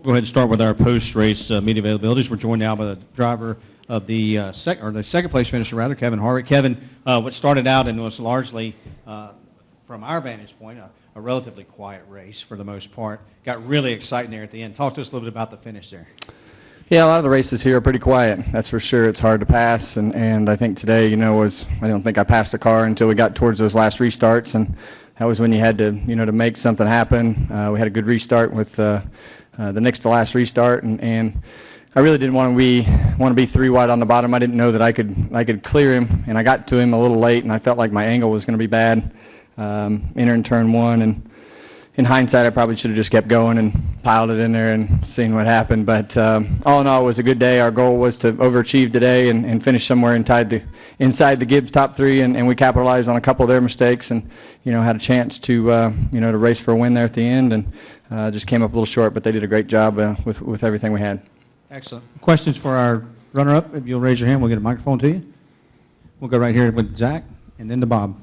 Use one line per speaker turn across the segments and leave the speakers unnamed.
Go ahead and start with our post-race media availabilities. We're joined now by the driver of the second place finisher, rather, Kevin Harvick. Kevin, what started out and was largely, from our vantage point, a relatively quiet race for the most part, got really exciting there at the end. Talk to us a little bit about the finish there.
Yeah, a lot of the races here are pretty quiet. That's for sure. It's hard to pass, and I think today, you know, I don't think I passed the car until we got towards those last restarts, and that was when you had to, you know, to make something happen. We had a good restart with the next to last restart, and I really didn't want to be 3 wide on the bottom. I didn't know that I could clear him, and I got to him a little late, and I felt like my angle was going to be bad entering turn 1, and in hindsight, I probably should have just kept going and piled it in there and seen what happened. But all in all, it was a good day. Our goal was to overachieve today and finish somewhere inside the Gibbs top 3, and we capitalized on a couple of their mistakes, and you know, had a chance to you know, to race for a win there at the end, and just came up a little short. But they did a great job with everything we had. Excellent.
Questions for our runner-up? If you'll raise your hand, we'll get a microphone to you. We'll go right here with Zach, and then to Bob.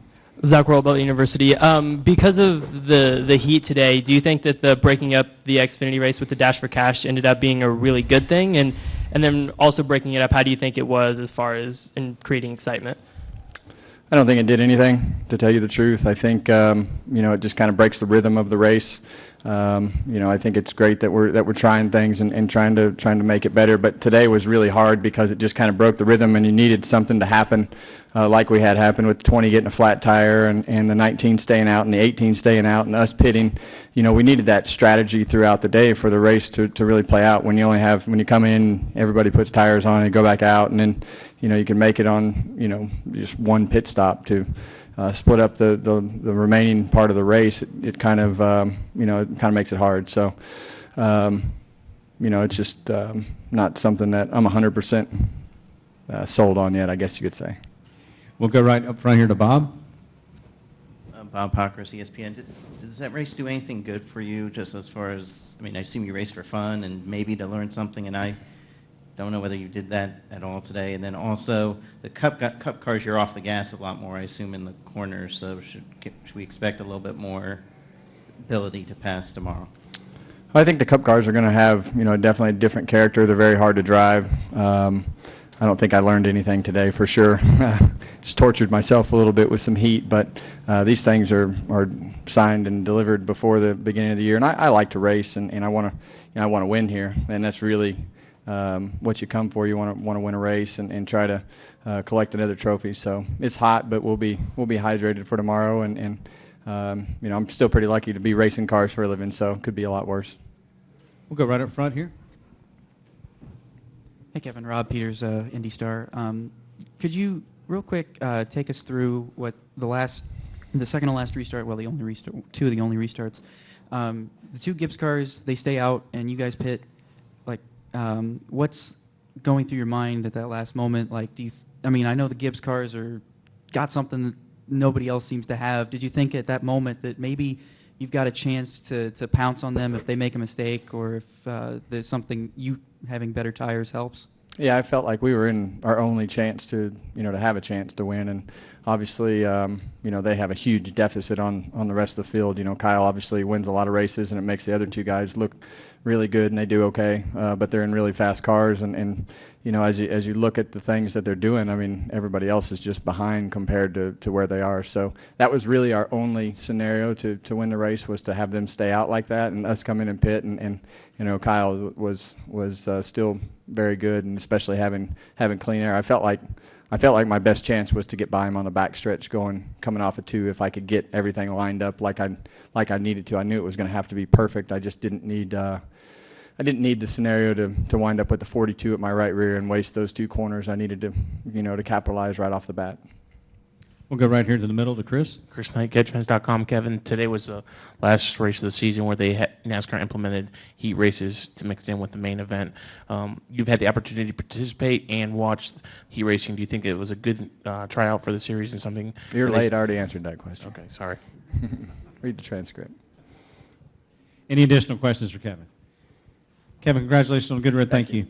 Zach Rollbelt University. Because of the heat today, do you think that the breaking up the Xfinity race with the Dash for Cash ended up being a really good thing? And then also breaking it up, how do you think it was as far as in creating excitement?
I don't think it did anything, to tell you the truth. I think you know, it just kind of breaks the rhythm of the race. You know, I think it's great that we're trying things and trying to make it better. But today was really hard because it just kind of broke the rhythm, and you needed something to happen, like we had happen with 20 getting a flat tire and the 19 staying out and the 18 staying out and us pitting. You know, we needed that strategy throughout the day for the race to really play out. When you come in, everybody puts tires on and go back out, and then you know, you can make it on, you know, just one pit stop to split up the remaining part of the race. It kind of you know, it kind of makes it hard. So you know, it's just not something that I'm 100% sold on yet, I guess you could say.
We'll go right up front here to Bob.
Bob Pockers, ESPN. Does that race do anything good for you, just as far as, I mean, I assume you race for fun and maybe to learn something, and I don't know whether you did that at all today. And then also, the Cup cars, you're off the gas a lot more, I assume, in the corners, so should we expect a little bit more ability to pass tomorrow?
I think the Cup cars are going to have, you know, definitely a different character. They're very hard to drive. I don't think I learned anything today, for sure. Just tortured myself a little bit with some heat, but these things are signed and delivered before the beginning of the year, and I like to race, and I want to, you know, I want to win here, and that's really what you come for. You want to win a race and try to collect another trophy. So it's hot, but we'll be hydrated for tomorrow, and you know, I'm still pretty lucky to be racing cars for a living, so it could be a lot worse.
We'll go right up front here.
Hey, Kevin. Rob Peters, Indy Star. Could you, real quick, take us through what the second to last restart, well, the only restart, 2 of the only restarts. The 2 Gibbs cars, they stay out, and you guys pit. Like, what's going through your mind at that last moment? Like, I mean, I know the Gibbs cars got something that nobody else seems to have. Did you think at that moment that maybe you've got a chance to pounce on them if they make a mistake, or if there's something you having better tires helps?
Yeah, I felt like we were in our only chance to, you know, to have a chance to win, and obviously, you know, they have a huge deficit on the rest of the field. You know, Kyle obviously wins a lot of races, and it makes the other 2 guys look really good, and they do okay, but they're in really fast cars, and you know, as you look at the things that they're doing, I mean, everybody else is just behind compared to where they are. So that was really our only scenario to win the race, was to have them stay out like that and us come in and pit, and you know, Kyle was still very good, and especially having clean air. I felt like my best chance was to get by him on the back stretch coming off of 2, if I could get everything lined up like I needed to. I knew it was going to have to be perfect. I just didn't need the scenario to wind up with the 42 at my right rear and waste those 2 corners. I needed to, you know, to capitalize right off the bat.
We'll go right here to the middle to Chris.
Chris Knight, GetFans.com. Kevin, today was the last race of the season where NASCAR implemented heat races to mix in with the main event. You've had the opportunity to participate and watch heat racing. Do you think it was a good tryout for the series and something?
You're late. I already answered that question.
Okay, sorry.
Read the transcript.
Any additional questions for Kevin? Kevin, congratulations on a good run. Thank you.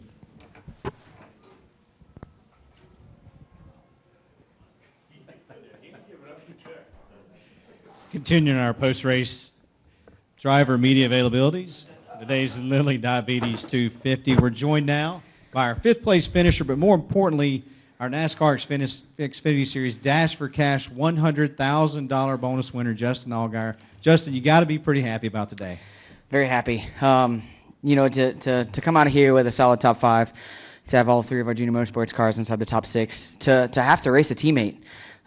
Continuing our post-race driver media availabilities, Today's Lilly Diabetes 250. We're joined now by our fifth place finisher, but more importantly, our NASCAR Xfinity Series Dash for Cash $100,000 bonus winner, Justin Allgaier. Justin, you got to be pretty happy about today.
Very happy. You know, to come out of here with a solid top 5, to have all 3 of our junior motorsports cars inside the top 6, to have to race a teammate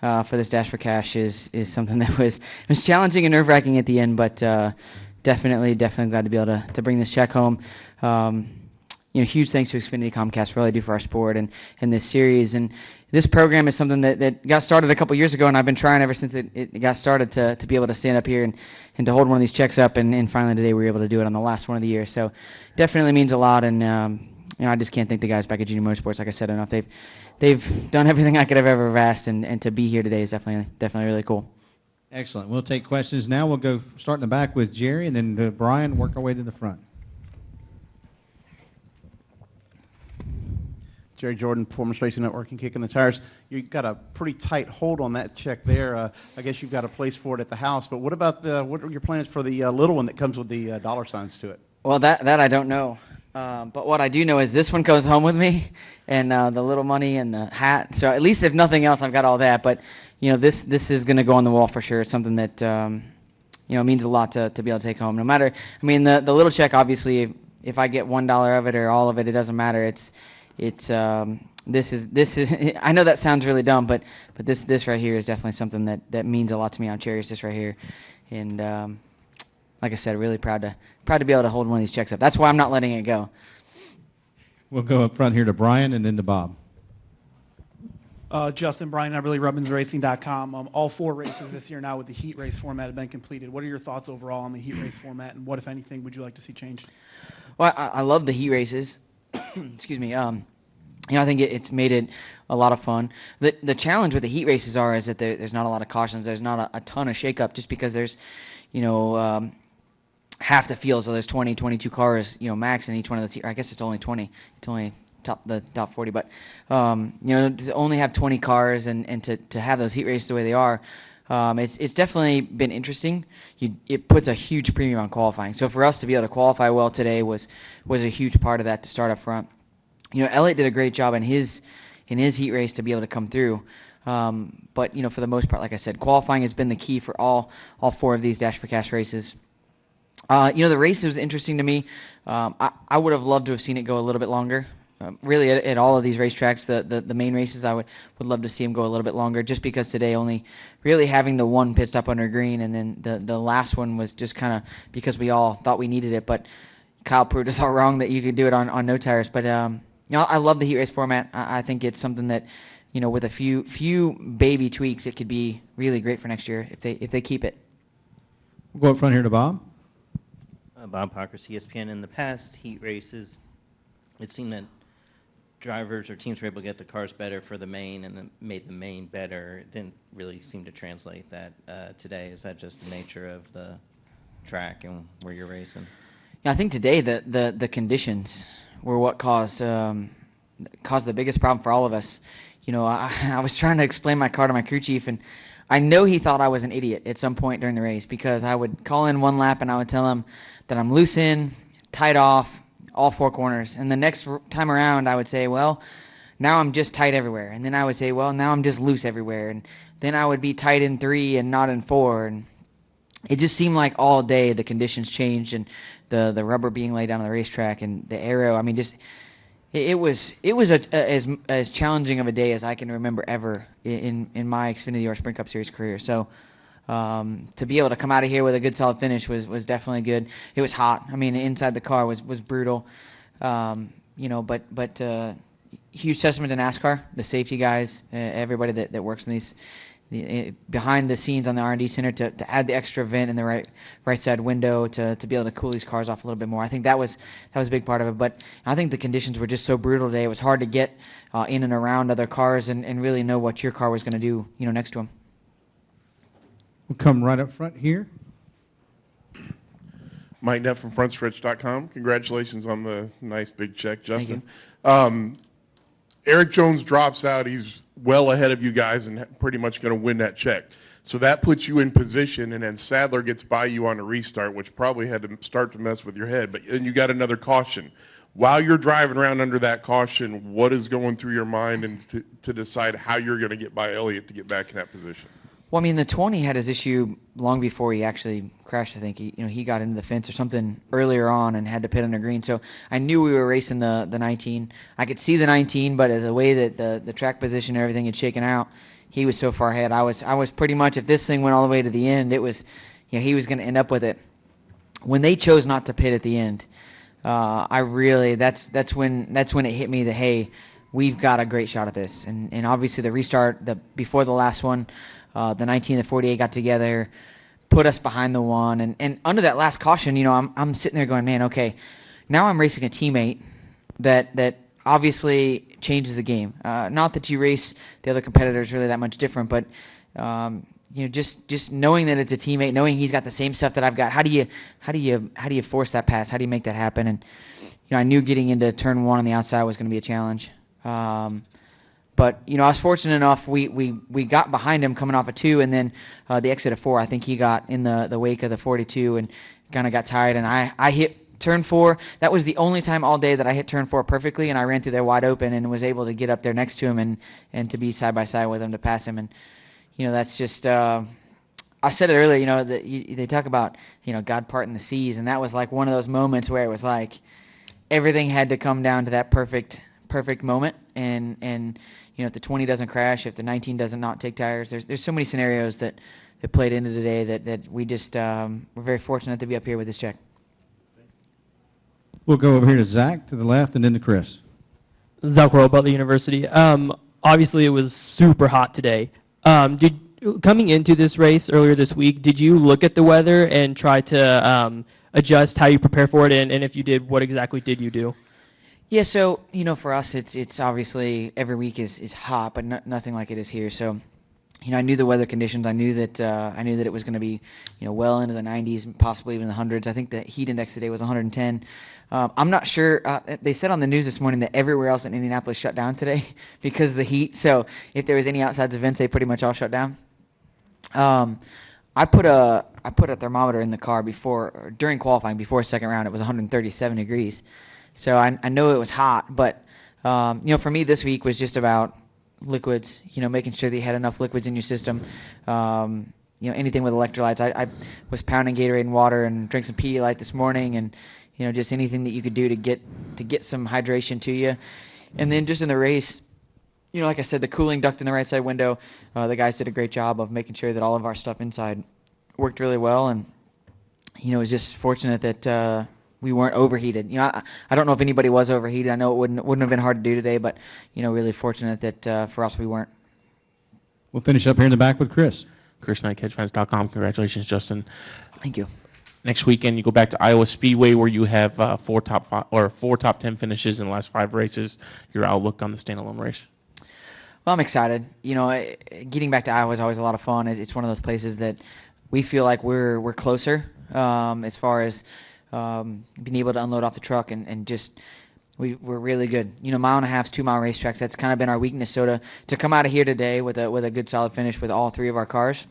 for this Dash for Cash is something that was challenging and nerve-wracking at the end, but definitely glad to be able to bring this check home. You know, huge thanks to Xfinity, Comcast for all they do for our sport and this series. And this program is something that got started a couple years ago, and I've been trying ever since it got started to be able to stand up here and to hold one of these checks up. And finally today we were able to do it on the last one of the year. So definitely means a lot. And you know, I just can't thank the guys back at Junior Motorsports, like I said, enough. They've done everything I could have ever asked, and to be here today is definitely really cool.
Excellent. We'll take questions now. We'll go start in the back with Jerry, and then Brian, work our way to the front.
Jerry Jordan, Performance Racing Network, and Kicking the Tires. You got a pretty tight hold on that check there. I guess you've got a place for it at the house. But what about what are your plans for the little one that comes with the dollar signs to it?
Well, that I don't know. But what I do know is this one goes home with me, and the little money and the hat. So at least if nothing else, I've got all that. But you know, this is going to go on the wall for sure. It's something that you know, means a lot to be able to take home. No matter, I mean, the little check, obviously, if I get $1 of it or all of it, it doesn't matter. This is I know that sounds really dumb, but this right here is definitely something that means a lot to me. I'm cherished this right here, and like I said, really proud to be able to hold one of these checks up. That's why I'm not letting it go.
We'll go up front here to Brian and then to Bob.
Justin, Brian Eberly, RubbinsRacing.com. All 4 races this year now with the heat race format have been completed. What are your thoughts overall on the heat race format, and what, if anything, would you like to see changed?
Well, I love the heat races. Excuse me. You know, I think it's made it a lot of fun. The challenge with the heat races is that there's not a lot of cautions. There's not a ton of shakeup just because there's, you know, half the field, so there's 20, 22 cars, you know, max in each one of those. I guess it's only 20. It's only the top 40, but you know, to only have 20 cars and to have those heat races the way they are, it's definitely been interesting. It puts a huge premium on qualifying. So for us to be able to qualify well today was a huge part of that to start up front. You know, Elliott did a great job in his heat race to be able to come through. But you know, for the most part, like I said, qualifying has been the key for all 4 of these Dash for Cash races. You know, the race was interesting to me. I would have loved to have seen it go a little bit longer. Really, at all of these racetracks, the main races, I would love to see them go a little bit longer, just because today only really having the one pit stop under green, and then the last one was just kind of because we all thought we needed it, but Kyle proved us all wrong that you could do it on no tires. But you know, I love the heat race format. I think it's something that, you know, with a few baby tweaks, it could be really great for next year if they keep it.
We'll go up front here to Bob.
Bob Pockers, ESPN. In the past heat races, it seemed that drivers or teams were able to get the cars better for the main and then made the main better. It didn't really seem to translate that today. Is that just the nature of the track and where you're racing?
Yeah, I think today the conditions were what caused the biggest problem for all of us. You know, I was trying to explain my car to my crew chief, and I know he thought I was an idiot at some point during the race, because I would call in one lap and I would tell him that I'm loose in, tight off, all 4 corners. And the next time around, I would say, well, now I'm just tight everywhere. And then I would say, well, now I'm just loose everywhere. And then I would be tight in 3 and not in 4. And it just seemed like all day the conditions changed, and the rubber being laid down on the racetrack and the aero. I mean, just it was as challenging of a day as I can remember ever in my Xfinity or Sprint Cup Series career. So to be able to come out of here with a good solid finish was definitely good. It was hot. I mean, inside the car was brutal. You know, but huge testament to NASCAR, the safety guys, everybody that works in these behind the scenes on the R&D center to add the extra vent in the right side window to be able to cool these cars off a little bit more. I think that was a big part of it. But I think the conditions were just so brutal today. It was hard to get in and around other cars and really know what your car was going to do, you know, next to them.
We'll come right up front here.
Mike Neff from FrontStretch.com. Congratulations on the nice big check, Justin. Eric Jones drops out. He's well ahead of you guys and pretty much going to win that check. So that puts you in position, and then Sadler gets by you on a restart, which probably had to start to mess with your head. But then you got another caution. While you're driving around under that caution, what is going through your mind and to decide how you're going to get by Elliott to get back in that position?
Well, I mean, the 20 had his issue long before he actually crashed. I think he got into the fence or something earlier on and had to pit under green. So I knew we were racing the 19. I could see the 19, but the way that the track position and everything had shaken out, he was so far ahead. I was pretty much, if this thing went all the way to the end, it was, he was going to end up with it. When they chose not to pit at the end, that's when it hit me that, hey, we've got a great shot at this. And obviously the restart before the last one. The 19 and the 48 got together, put us behind the one. And under that last caution, I'm sitting there going, man, okay, now I'm racing a teammate that obviously changes the game. Not that you race the other competitors really that much different, but just knowing that it's a teammate, knowing he's got the same stuff that I've got. How do you force that pass? How do you make that happen? And I knew getting into turn one on the outside was going to be a challenge. But, I was fortunate enough, we got behind him coming off of 2, and then the exit of 4, I think he got in the wake of the 42 and kind of got tired. And I hit turn 4. That was the only time all day that I hit turn 4 perfectly, and I ran through there wide open and was able to get up there next to him and to be side by side with him to pass him. And, that's just I said it earlier, that they talk about, God parting the seas, and that was like one of those moments where it was like everything had to come down to that perfect moment. And if the 20 doesn't crash, if the 19 doesn't not take tires, there's so many scenarios that played into today that we just we're very fortunate to be up here with this check.
We'll go over here to Zach to the left and then to Chris.
Zach Rowe, Butler University. Obviously, it was super hot today. Coming into this race earlier this week, did you look at the weather and try to adjust how you prepare for it? And if you did, what exactly did you do?
Yeah, so for us, it's obviously every week is hot, but nothing like it is here. So, I knew the weather conditions. I knew that it was going to be, well into the 90s, possibly even the hundreds. I think the heat index today was 110. I'm not sure. They said on the news this morning that everywhere else in Indianapolis shut down today because of the heat. So if there was any outside events, they pretty much all shut down. I put a thermometer in the car during qualifying before second round. It was 137 degrees. So I know it was hot, but for me this week was just about liquids. Making sure that you had enough liquids in your system. Anything with electrolytes. I was pounding Gatorade and water and drank some Pedialyte this morning, and just anything that you could do to get some hydration to you. And then just in the race, like I said, the cooling duct in the right side window. The guys did a great job of making sure that all of our stuff inside worked really well, and was just fortunate that. We weren't overheated. I don't know if anybody was overheated. I know it wouldn't have been hard to do today, but really fortunate that for us we weren't.
We'll finish up here in the back with Chris.
Chris Knight, catchfans.com. Congratulations, Justin.
Thank you.
Next weekend, you go back to Iowa Speedway, where you have four top 10 finishes in the last 5 races. Your outlook on the standalone race?
Well, I'm excited. Getting back to Iowa is always a lot of fun. It's one of those places that we feel like we're closer as far as being able to unload off the truck and just we're really good. 1.5 mile, 2 mile racetracks. That's kind of been our weakness. So to come out of here today with a good solid finish with all 3 of our cars,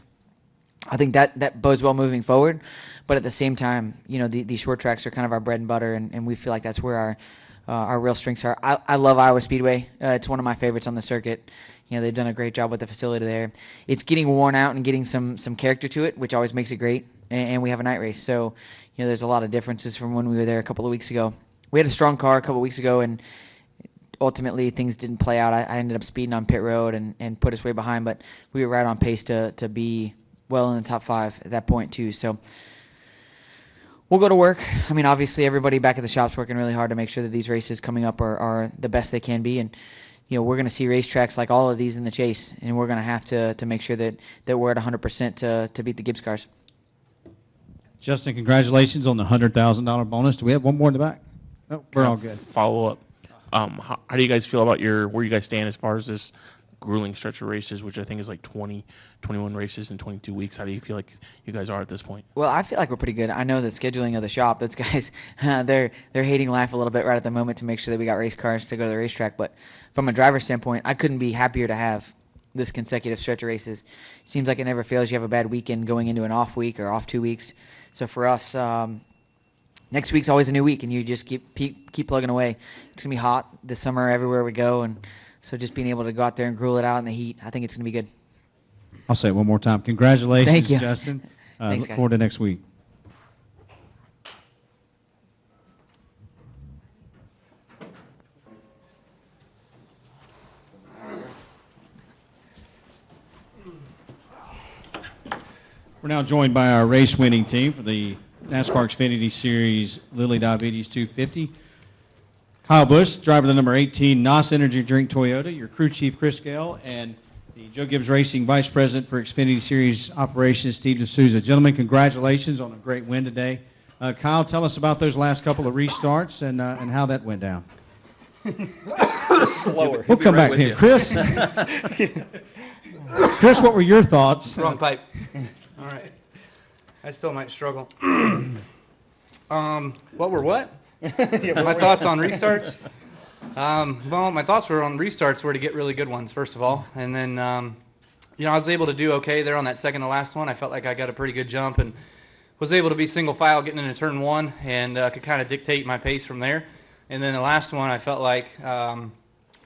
I think that bodes well moving forward. But at the same time, these short tracks are kind of our bread and butter, and we feel like that's where our real strengths are. I love Iowa Speedway. It's one of my favorites on the circuit. They've done a great job with the facility there. It's getting worn out and getting some character to it, which always makes it great. And we have a night race. So, there's a lot of differences from when we were there a couple of weeks ago. We had a strong car a couple of weeks ago, and ultimately things didn't play out. I ended up speeding on pit road and put us way behind, but we were right on pace to be well in the top 5 at that point too. So we'll go to work. I mean, obviously everybody back at the shop's working really hard to make sure that these races coming up are the best they can be. And, we're going to see racetracks like all of these in the chase, and we're going to have to make sure that we're at 100% to beat the Gibbs cars.
Justin, congratulations on the $100,000 bonus. Do we have one more in the back? No, we're all good.
Follow up. How do you guys feel about where you guys stand as far as this grueling stretch of races, which I think is like 21 races in 22 weeks? How do you feel like you guys are at this point?
Well, I feel like we're pretty good. I know the scheduling of the shop, those guys, they're hating life a little bit right at the moment to make sure that we got race cars to go to the racetrack. But from a driver standpoint, I couldn't be happier to have this consecutive stretch of races. Seems like it never fails. You have a bad weekend going into an off week or off 2 weeks. So for us, next week's always a new week, and you just keep plugging away. It's going to be hot this summer everywhere we go, and so just being able to go out there and gruel it out in the heat, I think it's going to be good.
I'll say it one more time. Congratulations,
Thank you.
Justin.
Thanks,
Look
guys.
forward to next week. We're now joined by our race-winning team for the NASCAR Xfinity Series Lilly Diabetes 250. Kyle Busch, driver of the number 18 NOS Energy Drink Toyota, your crew chief, Chris Gayle, and the Joe Gibbs Racing Vice President for Xfinity Series Operations, Steve deSouza. Gentlemen, congratulations on a great win today. Kyle, tell us about those last couple of restarts and how that went down.
Slower.
We'll come back to you. Chris? Chris, what were your thoughts?
Wrong pipe. All right. I still might struggle. What were what? My thoughts on restarts? Well, my thoughts were on restarts were to get really good ones, first of all. And then, you know, I was able to do okay there on that second to last one. I felt like I got a pretty good jump and was able to be single file getting into turn one and could kind of dictate my pace from there. And then the last one, I felt like, you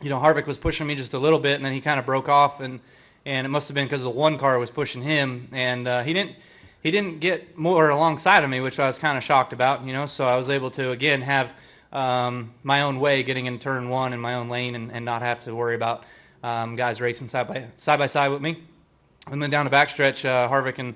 know, Harvick was pushing me just a little bit, and then he kind of broke off, and it must have been because the one car was pushing him, and he didn't get more alongside of me, which I was kind of shocked about, you know. So I was able to again have my own way getting in turn one in my own lane and not have to worry about guys racing side by side with me. And then down the backstretch, Harvick and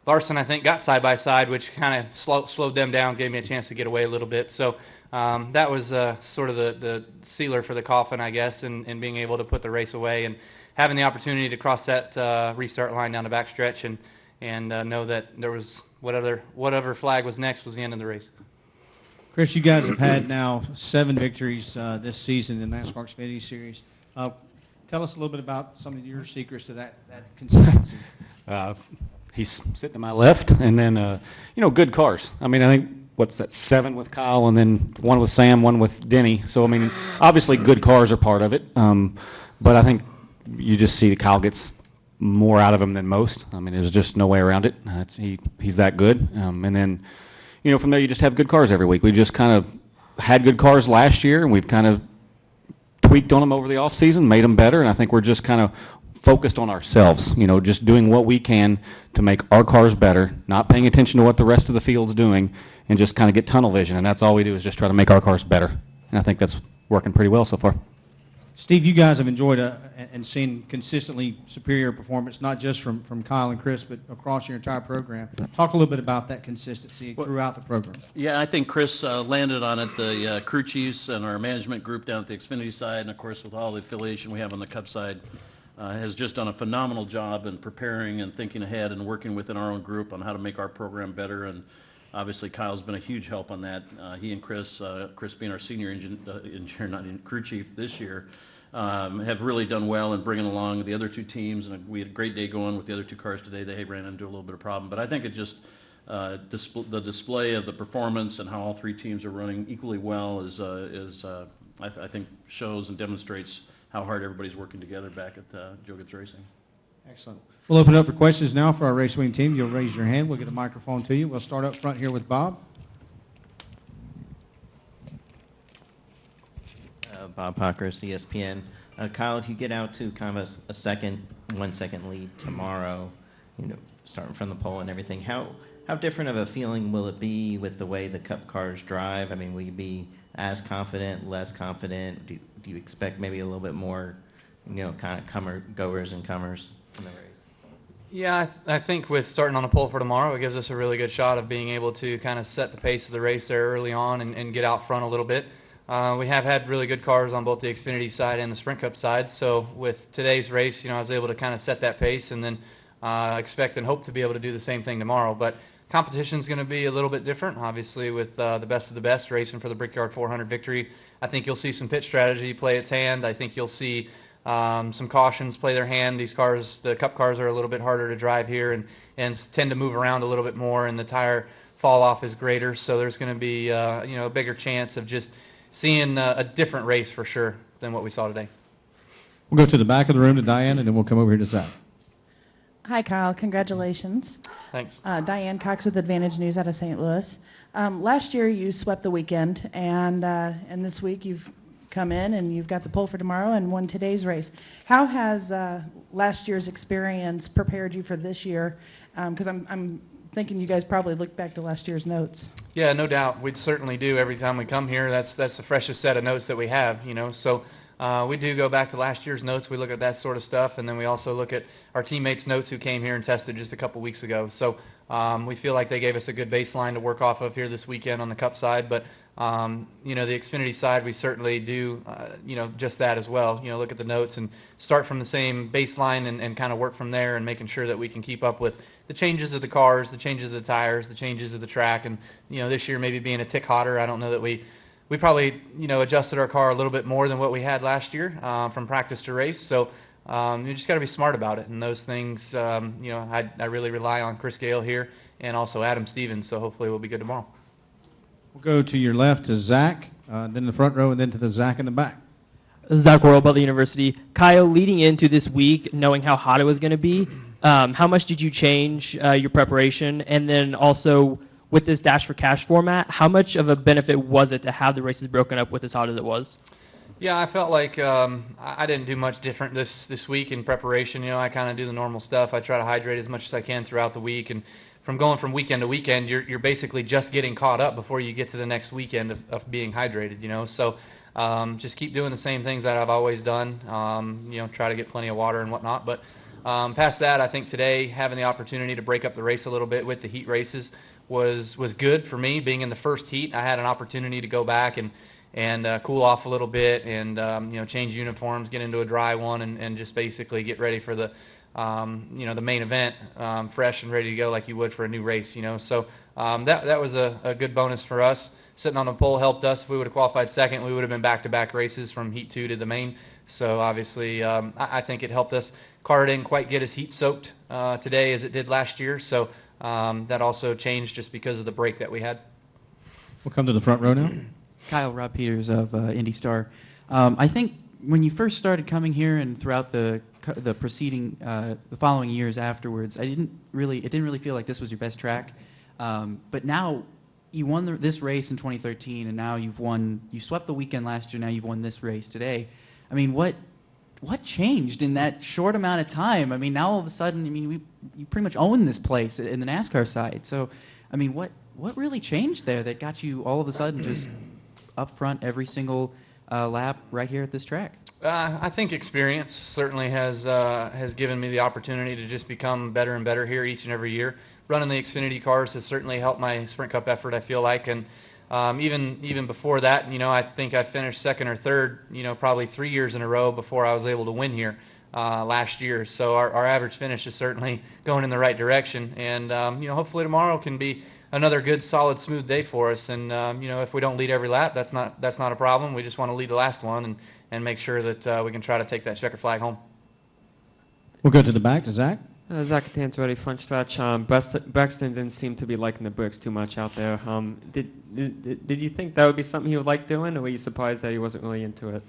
Larson, I think, got side by side, which kind of slowed them down, gave me a chance to get away a little bit. So that was sort of the sealer for the coffin, I guess, and being able to put the race away and having the opportunity to cross that restart line down the backstretch and know that there was whatever flag was next was the end of the race.
Chris, you guys have had now 7 victories this season in the NASCAR Xfinity Series. Tell us a little bit about some of your secrets to that consistency.
He's sitting to my left, and then, you know, good cars. I mean, I think, what's that, 7 with Kyle, and then 1 with Sam, 1 with Denny. So, I mean, obviously good cars are part of it. But I think you just see that Kyle gets more out of him than most. I mean, there's just no way around it. He's that good. And then, you know, from there you just have good cars every week. We just kind of had good cars last year, and we've kind of tweaked on them over the offseason, made them better, and I think we're just kind of focused on ourselves, you know, just doing what we can to make our cars better, not paying attention to what the rest of the field's doing, and just kind of get tunnel vision, and that's all we do is just try to make our cars better. And I think that's working pretty well so far.
Steve, you guys have enjoyed and seen consistently superior performance, not just from Kyle and Chris, but across your entire program. Talk a little bit about that consistency throughout the program.
Yeah, I think Chris landed on it. The crew chiefs and our management group down at the Xfinity side, and of course with all the affiliation we have on the Cup side, has just done a phenomenal job in preparing and thinking ahead and working within our own group on how to make our program better. And obviously Kyle's been a huge help on that. He and Chris being our senior engineer, not crew chief this year, have really done well in bringing along the other 2 teams. And we had a great day going with the other 2 cars today. They ran into a little bit of problem. But I think it just, the display of the performance and how all 3 teams are running equally well I think shows and demonstrates how hard everybody's working together back at Joe Gibbs Racing.
Excellent. We'll open it up for questions now for our race winning team. You'll raise your hand. We'll get a microphone to you. We'll start up front here with Bob.
Bob Pockris, ESPN. Kyle, if you get out to kind of a 1 second lead tomorrow, you know, starting from the pole and everything, how different of a feeling will it be with the way the Cup cars drive? I mean, will you be as confident, less confident? Do you expect maybe a little bit more, you know, kind of goers and comers in the race?
Yeah, I think with starting on the pole for tomorrow, it gives us a really good shot of being able to kind of set the pace of the race there early on and get out front a little bit. We have had really good cars on both the Xfinity side and the Sprint Cup side, so with today's race, you know, I was able to kind of set that pace and then expect and hope to be able to do the same thing tomorrow. But competition's going to be a little bit different, obviously, with the best of the best racing for the Brickyard 400 victory. I think you'll see some pit strategy play its hand. I think you'll see some cautions play their hand. These cars, the Cup cars, are a little bit harder to drive here and tend to move around a little bit more, and the tire fall off is greater. So there's going to be you know, a bigger chance of just seeing a different race for sure than what we saw today.
We'll go to the back of the room to Diane, and then we'll come over here to Zach.
Hi, Kyle. Congratulations.
Thanks.
Diane Cox with Advantage News out of St. Louis. Last year, you swept the weekend, and this week you've come in and you've got the pole for tomorrow and won today's race. How has last year's experience prepared you for this year? Because I'm thinking you guys probably look back to last year's notes.
Yeah, no doubt. We certainly do every time we come here. That's the freshest set of notes that we have, you know. So we do go back to last year's notes. We look at that sort of stuff, and then we also look at our teammates' notes who came here and tested just a couple weeks ago. So we feel like they gave us a good baseline to work off of here this weekend on the Cup side. But you know, the Xfinity side, we certainly do, you know, just that as well. You know, look at the notes and start from the same baseline and kind of work from there and making sure that we can keep up with the changes of the cars, the changes of the tires, the changes of the track. And, you know, this year maybe being a tick hotter, I don't know that we probably, you know, adjusted our car a little bit more than what we had last year from practice to race. So you just got to be smart about it. And those things, you know, I really rely on Chris Gayle here and also Adam Stevens. So hopefully we'll be good tomorrow.
We'll go to your left to Zach, then the front row, and then to the Zach in the back.
Zach Worrell, Butler University. Kyle, leading into this week, knowing how hot it was going to be, how much did you change your preparation? And then also with this Dash for Cash format, how much of a benefit was it to have the races broken up with as hot as it was?
Yeah, I felt like I didn't do much different this week in preparation. You know, I kind of do the normal stuff. I try to hydrate as much as I can throughout the week, and from going from weekend to weekend, you're basically just getting caught up before you get to the next weekend of being hydrated, you know. So just keep doing the same things that I've always done, you know, try to get plenty of water and whatnot. But past that, I think today having the opportunity to break up the race a little bit with the heat races was good for me. Being in the first heat, I had an opportunity to go back and cool off a little bit and, you know, change uniforms, get into a dry one and just basically get ready for the you know, the main event fresh and ready to go like you would for a new race, you know. So that was a good bonus for us. Sitting on the pole helped us. If we would have qualified second, we would have been back-to-back races from Heat 2 to the main. So obviously I think it helped us. Car didn't quite get as heat-soaked today as it did last year. So that also changed just because of the break that we had.
We'll come to the front row now.
Kyle, Rob Peters of IndyStar. I think when you first started coming here and throughout the preceding, the following years afterwards, it didn't really feel like this was your best track. But now you won this race in 2013, and now you swept the weekend last year. Now you've won this race today. I mean, what changed in that short amount of time? I mean, now all of a sudden, I mean, you pretty much own this place in the NASCAR side. So, I mean, what really changed there that got you all of a sudden just up front every single lap right here at this track?
I think experience certainly has given me the opportunity to just become better and better here each and every year. Running the Xfinity cars has certainly helped my Sprint Cup effort, I feel like, and even before that, you know, I think I finished second or third, you know, probably 3 years in a row before I was able to win here last year. So our average finish is certainly going in the right direction, and you know, hopefully tomorrow can be another good, solid, smooth day for us. And you know, if we don't lead every lap, that's not a problem. We just want to lead the last one and make sure that we can try to take that checker flag home.
We'll go to the back to Zach.
Zach Tantarelli, front stretch. Braxton didn't seem to be liking the bricks too much out there. Did you think that would be something he would like doing, or were you surprised that he wasn't really into it?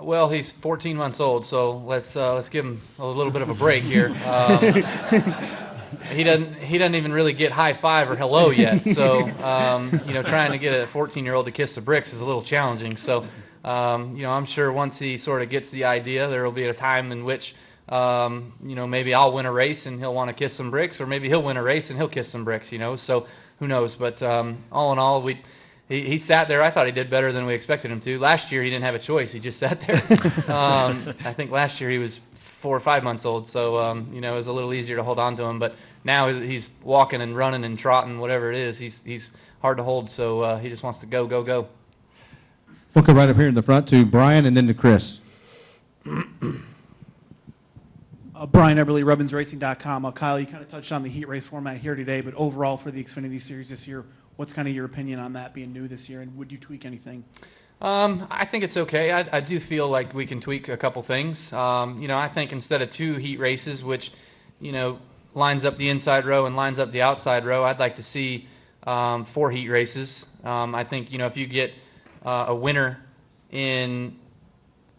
Well, he's 14 months old, so let's give him a little bit of a break here. He doesn't even really get high five or hello yet. So you know, trying to get a 14-year-old to kiss the bricks is a little challenging. So you know, I'm sure once he sort of gets the idea, there will be a time in which you know, maybe I'll win a race and he'll want to kiss some bricks, or maybe he'll win a race and he'll kiss some bricks. You know, so who knows? But all in all, he sat there. I thought he did better than we expected him to. Last year, he didn't have a choice. He just sat there. I think last year he was 4 or 5 months old, so you know, it was a little easier to hold on to him. But now he's walking and running and trotting, whatever it is. He's hard to hold, so he just wants to go, go, go.
We'll come right up here in the front to Brian and then to Chris.
Brian Eberly, RubbinsRacing.com. Kyle, you kind of touched on the heat race format here today, but overall for the Xfinity Series this year, what's kind of your opinion on that being new this year, and would you tweak anything?
I think it's okay. I do feel like we can tweak a couple things. You know, I think instead of 2 heat races, which, you know, lines up the inside row and lines up the outside row, I'd like to see 4 heat races. I think, you know, if you get a winner in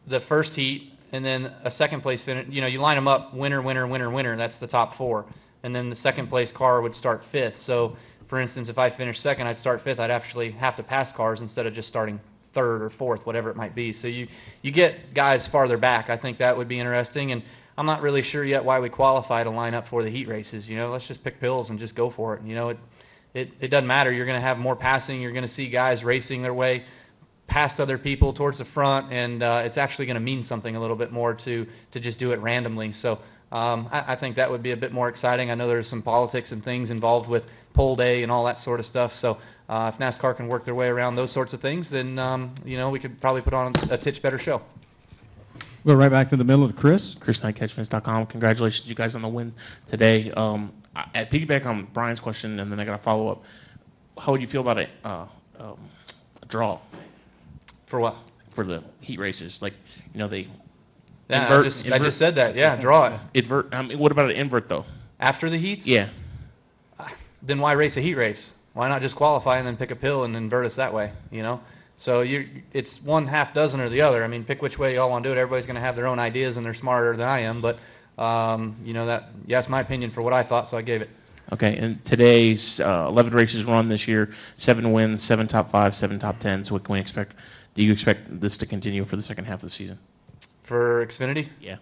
the first heat and then a second place finish. You know, you line them up, winner, winner, winner, winner. That's the top 4, and then the second place car would start 5th. So, for instance, if I finish 2nd, I'd start 5th. I'd actually have to pass cars instead of just starting 3rd or 4th, whatever it might be. So you get guys farther back. I think that would be interesting, and I'm not really sure yet why we qualify to line up for the heat races. You know, let's just pick pills and just go for it. You know, it doesn't matter. You're going to have more passing. You're going to see guys racing their way past other people towards the front, and it's actually going to mean something a little bit more to just do it randomly. So I think that would be a bit more exciting. I know there's some politics and things involved with pole day and all that sort of stuff. So if NASCAR can work their way around those sorts of things, then you know, we could probably put on a titch better show.
Go right back to the middle of Chris.
Chris Knight, catchfence.com. Congratulations, you guys, on the win today. At piggyback on Brian's question, and then I got a follow up. How would you feel about a draw?
For what?
For the heat races, like, you know, they.
Yeah, I just said that. Yeah, draw it.
Invert. What about an invert though?
After the heats?
Yeah.
Then why race a heat race? Why not just qualify and then pick a pill and invert us that way? You know. So it's one half dozen or the other. I mean, pick which way y'all want to do it. Everybody's going to have their own ideas, and they're smarter than I am. But you know, that's my opinion for what I thought, so I gave it.
Okay, and today's 11 races run this year, 7 wins, 7 top 5, 7 top 10s. What can we expect? Do you expect this to continue for the second half of the season?
For Xfinity?
Yeah.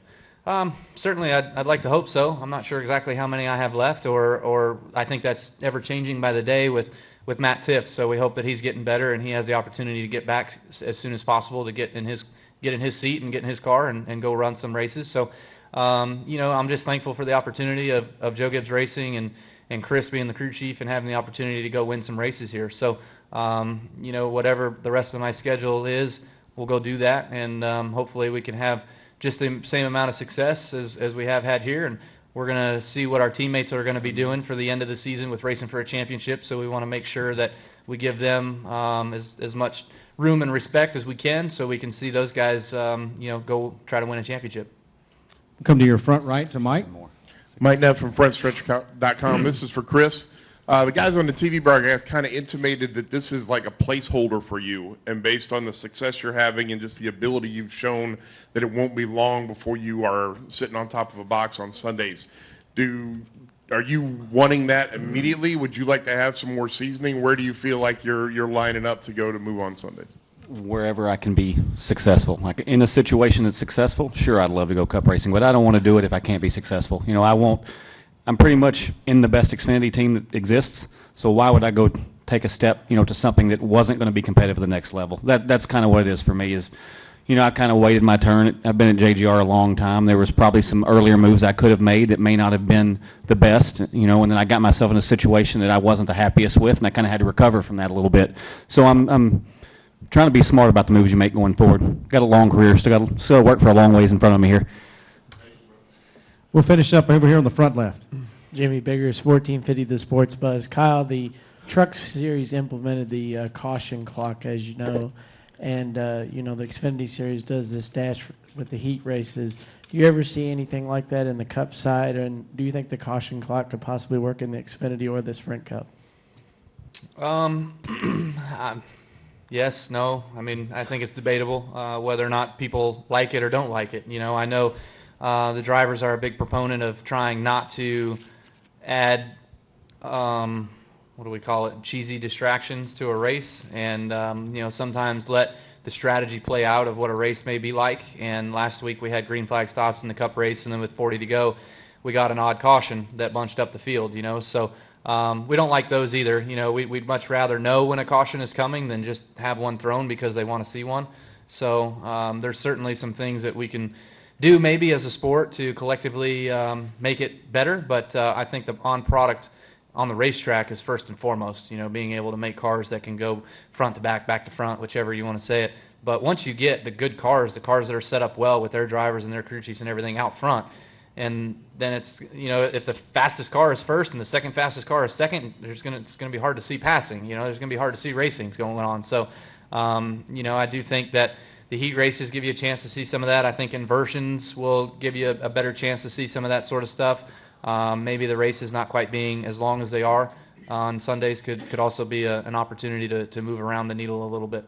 Certainly, I'd like to hope so. I'm not sure exactly how many I have left, or I think that's ever changing by the day with Matt Tiff. So we hope that he's getting better and he has the opportunity to get back as soon as possible to get in his seat and get in his car and go run some races. So you know, I'm just thankful for the opportunity of Joe Gibbs Racing and Chris being the crew chief and having the opportunity to go win some races here. So you know, whatever the rest of my schedule is, we'll go do that, and hopefully we can have just the same amount of success as we have had here. And we're going to see what our teammates are going to be doing for the end of the season with racing for a championship. So we want to make sure that we give them as much room and respect as we can, so we can see those guys you know, go try to win a championship.
Come to your front right to Mike.
Mike Neff from frontstretch.com. This is for Chris. The guys on the TV broadcast kind of intimated that this is like a placeholder for you, and based on the success you're having and just the ability you've shown, that it won't be long before you are sitting on top of a box on Sundays. Are you wanting that immediately? Would you like to have some more seasoning? Where do you feel like you're lining up to go to move on Sundays?
Wherever I can be successful. Like in a situation that's successful, sure, I'd love to go cup racing, but I don't want to do it if I can't be successful. You know, I'm pretty much in the best Xfinity team that exists, so why would I go take a step, you know, to something that wasn't going to be competitive at the next level? That's kind of what it is for me. Is, you know, I kind of waited my turn. I've been at JGR a long time. There was probably some earlier moves I could have made that may not have been the best, you know, and then I got myself in a situation that I wasn't the happiest with, and I kind of had to recover from that a little bit. So I'm trying to be smart about the moves you make going forward. Got a long career, still got to work for a long ways in front of me here.
We'll finish up over here on the front left.
Jimmy Biggers, 1450 The Sports Buzz. Kyle, the Truck Series implemented the caution clock, as you know, and you know, the Xfinity Series does this dash with the heat races. Do you ever see anything like that in the Cup side, and do you think the caution clock could possibly work in the Xfinity or the Sprint Cup?
Yes, no. I mean, I think it's debatable whether or not people like it or don't like it. You know, I know the drivers are a big proponent of trying not to add, what do we call it, cheesy distractions to a race, and you know, sometimes let the strategy play out of what a race may be like. And last week we had green flag stops in the Cup race, and then with 40 to go, we got an odd caution that bunched up the field. You know, so we don't like those either. You know, we'd much rather know when a caution is coming than just have one thrown because they want to see one. So there's certainly some things that we can do maybe as a sport to collectively make it better, but I think the on-product on the racetrack is first and foremost, you know, being able to make cars that can go front to back, back to front, whichever you want to say it. But once you get the good cars, the cars that are set up well with their drivers and their crew chiefs and everything out front, and then it's, you know, if the fastest car is first and the second fastest car is second, it's going to be hard to see passing. You know, there's going to be hard to see racings going on. So, you know, I do think that the heat races give you a chance to see some of that. I think inversions will give you a better chance to see some of that sort of stuff. Maybe the races not quite being as long as they are on Sundays could also be an opportunity to move around the needle a little bit.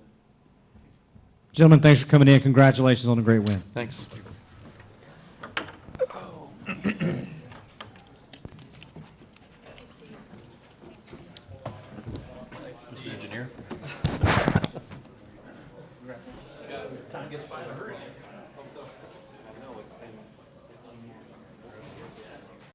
Gentlemen, thanks for coming in. Congratulations on a great win.
Thanks.
Engineer. Time gets by in a hurry.